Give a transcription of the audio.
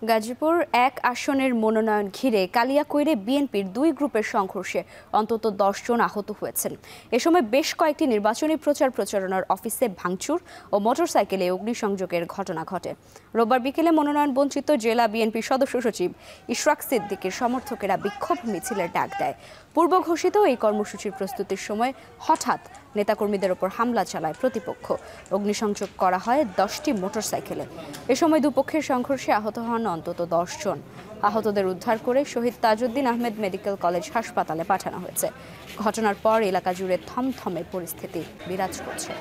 গাজীপুর ১ আসনের মনোনয়ন ঘিরে কালিয়াকৈরে বিএনপির দুই গ্রুপের সংঘর্ষে অন্তত ১০ জন আহত হয়েছেন। এ সময় বেশ কয়েকটি নির্বাচনী প্রচারণার অফিসে ভাঙচুর ও মোটরসাইকেলে অগ্নিসংযোগের ঘটনা ঘটে। রোববার বিকেলে মনোনয়ন বঞ্চিত জেলা বিএনপির সদস্য সচিব ইশরাক সিদ্দিকের সমর্থকেরা বিক্ষোভ মিছিলের ডাক দেয়। পূর্ব ঘোষিত এই কর্মসূচির প্রস্তুতির সময় হঠাৎ নেতাকর্মীদের ওপর হামলা চালায় প্রতিপক্ষ। অগ্নিসংযোগ করা হয় ১০টি মোটরসাইকেলে। এ সময় দুপক্ষের সংঘর্ষে আহত হন অন্তত ১০ জন। আহতদের উদ্ধার করে শহীদ তাজউদ্দিন আহমেদ মেডিকেল কলেজ হাসপাতালে পাঠানো হয়েছে। ঘটনার পর এলাকা জুড়ে থমথমে পরিস্থিতি বিরাজ করছে।